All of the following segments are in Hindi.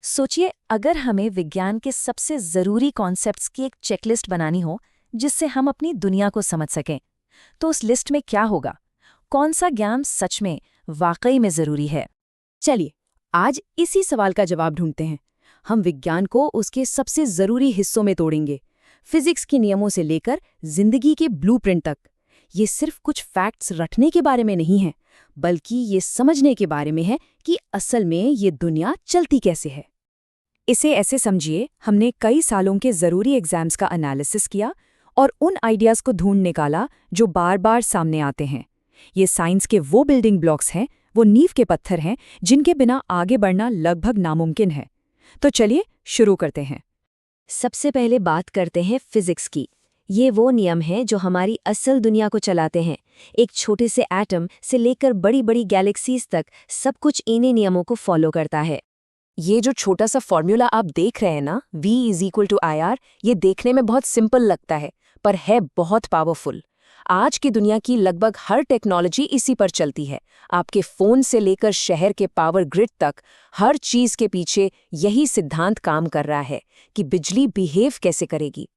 सोचिए, अगर हमें विज्ञान के सबसे जरूरी कॉन्सेप्ट्स की एक चेकलिस्ट बनानी हो जिससे हम अपनी दुनिया को समझ सकें, तो उस लिस्ट में क्या होगा? कौन सा ज्ञान सच में वाकई में जरूरी है? चलिए, आज इसी सवाल का जवाब ढूंढते हैं। हम विज्ञान को उसके सबसे जरूरी हिस्सों में तोड़ेंगे, फिजिक्स के नियमों से लेकर जिंदगी के ब्लूप्रिंट तक। ये सिर्फ कुछ फैक्ट्स रटने के बारे में नहीं है, बल्कि ये समझने के बारे में है कि असल में ये दुनिया चलती कैसे है। इसे ऐसे समझिए, हमने कई सालों के जरूरी एग्जाम्स का एनालिसिस किया और उन आइडियाज को ढूंढ निकाला जो बार बार सामने आते हैं। ये साइंस के वो बिल्डिंग ब्लॉक्स हैं, वो नींव के पत्थर हैं जिनके बिना आगे बढ़ना लगभग नामुमकिन है। तो चलिए शुरू करते हैं। सबसे पहले बात करते हैं फिजिक्स की। ये वो नियम हैं जो हमारी असल दुनिया को चलाते हैं। एक छोटे से एटम से लेकर बड़ी बड़ी गैलेक्सीज तक सब कुछ इन्हीं नियमों को फॉलो करता है। ये जो छोटा सा फॉर्मूला आप देख रहे हैं ना, V=IR, ये देखने में बहुत सिंपल लगता है, पर है बहुत पावरफुल। आज की दुनिया की लगभग हर टेक्नोलॉजी इसी पर चलती है। आपके फ़ोन से लेकर शहर के पावर ग्रिड तक, हर चीज़ के पीछे यही सिद्धांत काम कर रहा है कि बिजली बिहेव कैसे करेगी।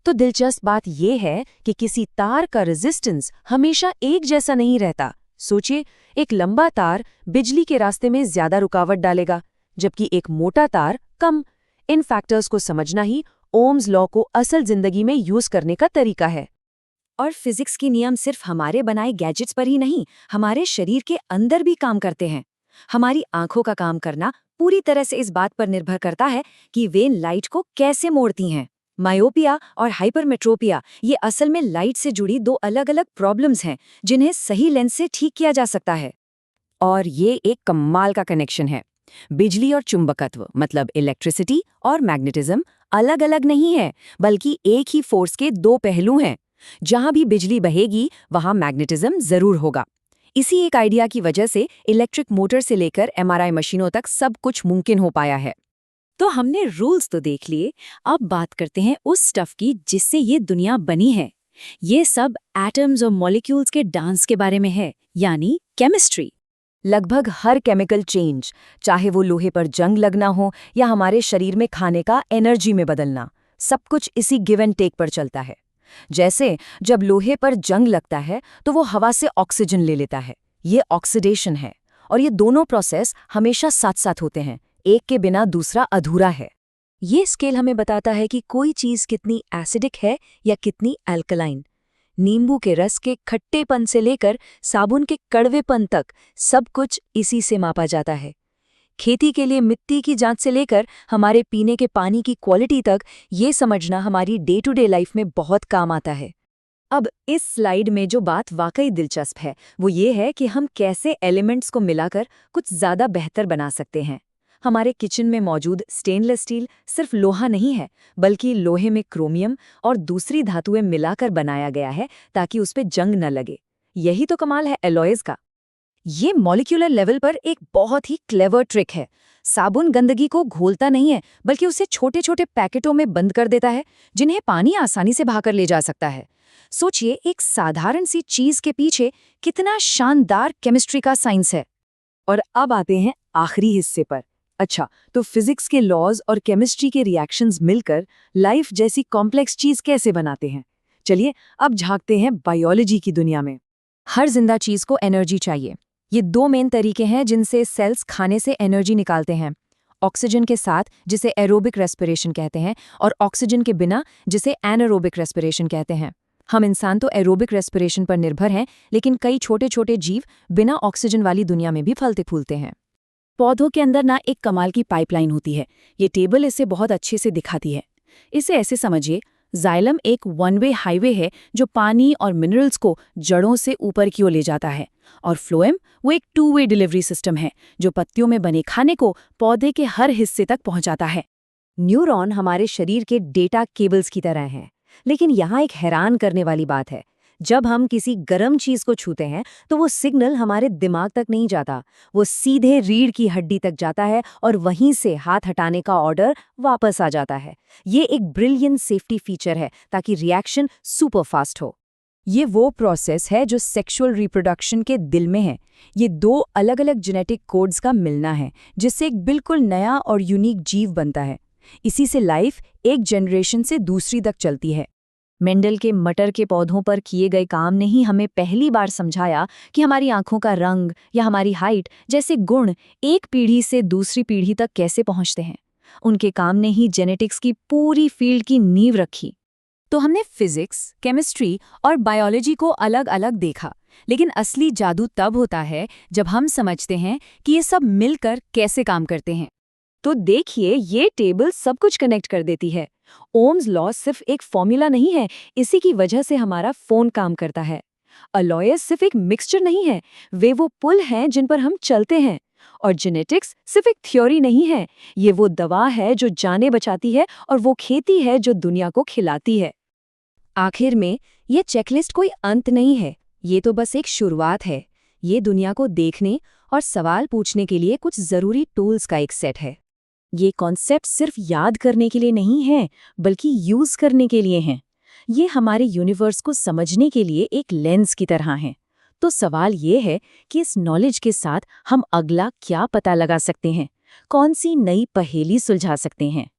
तो दिलचस्प बात यह है कि किसी तार का रेजिस्टेंस हमेशा एक जैसा नहीं रहता। सोचिए, एक लंबा तार बिजली के रास्ते में ज़्यादा रुकावट डालेगा, जबकि एक मोटा तार कम। इन फैक्टर्स को समझना ही ओम्स लॉ को असल जिंदगी में यूज करने का तरीका है। और फिजिक्स के नियम सिर्फ हमारे बनाए गैजेट्स पर ही नहीं, हमारे शरीर के अंदर भी काम करते हैं। हमारी आंखों का काम करना पूरी तरह से इस बात पर निर्भर करता है कि वे लाइट को कैसे मोड़ती हैं। मायोपिया और हाइपरमेट्रोपिया, ये असल में लाइट से जुड़ी दो अलग अलग प्रॉब्लम्स हैं जिन्हें सही लेंस से ठीक किया जा सकता है। और ये एक कमाल का कनेक्शन है। बिजली और चुंबकत्व, मतलब इलेक्ट्रिसिटी और मैग्नेटिज्म, अलग अलग नहीं है, बल्कि एक ही फोर्स के दो पहलू हैं। जहां भी बिजली बहेगी वहां मैग्नेटिज्म जरूर होगा। इसी एक आइडिया की वजह से इलेक्ट्रिक मोटर से लेकर MRI मशीनों तक सब कुछ मुमकिन हो पाया है। तो हमने रूल्स तो देख लिए, अब बात करते हैं उस स्टफ की जिससे ये दुनिया बनी है। ये सब एटम्स और मॉलिक्यूल्स के डांस के बारे में है, यानी केमिस्ट्री। लगभग हर केमिकल चेंज, चाहे वो लोहे पर जंग लगना हो या हमारे शरीर में खाने का एनर्जी में बदलना, सब कुछ इसी गिव एंड टेक पर चलता है। जैसे जब लोहे पर जंग लगता है तो वो हवा से ऑक्सीजन ले लेता है, ये ऑक्सीडेशन है। और ये दोनों प्रोसेस हमेशा साथ साथ होते हैं, एक के बिना दूसरा अधूरा है। ये स्केल हमें बताता है कि कोई चीज़ कितनी एसिडिक है या कितनी अल्कलाइन। नींबू के रस के खट्टेपन से लेकर साबुन के कड़वेपन तक सब कुछ इसी से मापा जाता है। खेती के लिए मिट्टी की जांच से लेकर हमारे पीने के पानी की क्वालिटी तक ये समझना हमारी डे टू डे लाइफ में बहुत काम आता है। अब इस स्लाइड में जो बात वाकई दिलचस्प है वो ये है कि हम कैसे एलिमेंट्स को मिलाकर कुछ ज़्यादा बेहतर बना सकते हैं। हमारे किचन में मौजूद स्टेनलेस स्टील सिर्फ लोहा नहीं है, बल्कि लोहे में क्रोमियम और दूसरी धातुएं मिलाकर बनाया गया है ताकि उस पर जंग न लगे। यही तो कमाल है एलॉयज का। ये मॉलिक्यूलर लेवल पर एक बहुत ही क्लेवर ट्रिक है। साबुन गंदगी को घोलता नहीं है, बल्कि उसे छोटे छोटे पैकेटों में बंद कर देता है जिन्हें पानी आसानी से बहाकर ले जा सकता है। सोचिए, एक साधारण सी चीज के पीछे कितना शानदार केमिस्ट्री का साइंस है। और अब आते हैं आखिरी हिस्से पर। अच्छा, तो फिजिक्स के लॉज और केमिस्ट्री के रिएक्शंस मिलकर लाइफ जैसी कॉम्प्लेक्स चीज कैसे बनाते हैं? चलिए अब झांकते हैं बायोलॉजी की दुनिया में। हर जिंदा चीज को एनर्जी चाहिए। ये दो मेन तरीके हैं जिनसे सेल्स खाने से एनर्जी निकालते हैं। ऑक्सीजन के साथ, जिसे एरोबिक रेस्पिरेशन कहते हैं, और ऑक्सीजन के बिना, जिसे एनारोबिक रेस्पिरेशन कहते हैं। हम इंसान तो एरोबिक रेस्पिरेशन पर निर्भर हैं, लेकिन कई छोटे छोटे जीव बिना ऑक्सीजन वाली दुनिया में भी फलते फूलते हैं। पौधों के अंदर ना एक कमाल की पाइपलाइन होती है। ये टेबल इसे बहुत अच्छे से दिखाती है। इसे ऐसे समझिए, जाइलम एक वन वे हाईवे है जो पानी और मिनरल्स को जड़ों से ऊपर की ओर ले जाता है, और फ्लोएम वो एक टू वे डिलीवरी सिस्टम है जो पत्तियों में बने खाने को पौधे के हर हिस्से तक पहुंचाता है। न्यूरॉन हमारे शरीर के डेटा केबल्स की तरह हैं, लेकिन यहाँ एक हैरान करने वाली बात है। जब हम किसी गर्म चीज को छूते हैं तो वो सिग्नल हमारे दिमाग तक नहीं जाता, वो सीधे रीढ़ की हड्डी तक जाता है और वहीं से हाथ हटाने का ऑर्डर वापस आ जाता है। ये एक ब्रिलियंट सेफ्टी फीचर है ताकि रिएक्शन सुपर फास्ट हो। ये वो प्रोसेस है जो सेक्सुअल रिप्रोडक्शन के दिल में है। ये दो अलग अलग जेनेटिक कोड्स का मिलना है, जिससे एक बिल्कुल नया और यूनिक जीव बनता है। इसी से लाइफ एक जनरेशन से दूसरी तक चलती है। मेंडल के मटर के पौधों पर किए गए काम ने ही हमें पहली बार समझाया कि हमारी आंखों का रंग या हमारी हाइट जैसे गुण एक पीढ़ी से दूसरी पीढ़ी तक कैसे पहुंचते हैं। उनके काम ने ही जेनेटिक्स की पूरी फील्ड की नींव रखी। तो हमने फिजिक्स, केमिस्ट्री और बायोलॉजी को अलग अलग देखा, लेकिन असली जादू तब होता है जब हम समझते हैं कि ये सब मिलकर कैसे काम करते हैं। तो देखिए, ये टेबल सब कुछ कनेक्ट कर देती है। ओम्स लॉ सिर्फ एक फॉर्मूला नहीं है, इसी की वजह से हमारा फोन काम करता है। अलॉयस सिर्फ एक मिक्सचर नहीं है, वे वो पुल हैं जिन पर हम चलते हैं। और जेनेटिक्स सिर्फ एक थ्योरी नहीं है, ये वो दवा है जो जानें बचाती है और वो खेती है जो दुनिया को खिलाती है। आखिर में ये चेकलिस्ट कोई अंत नहीं है, ये तो बस एक शुरुआत है। ये दुनिया को देखने और सवाल पूछने के लिए कुछ ज़रूरी टूल्स का एक सेट है। ये कॉन्सेप्ट सिर्फ याद करने के लिए नहीं है, बल्कि यूज करने के लिए हैं। ये हमारे यूनिवर्स को समझने के लिए एक लेंस की तरह हैं। तो सवाल ये है कि इस नॉलेज के साथ हम अगला क्या पता लगा सकते हैं, कौन सी नई पहेली सुलझा सकते हैं।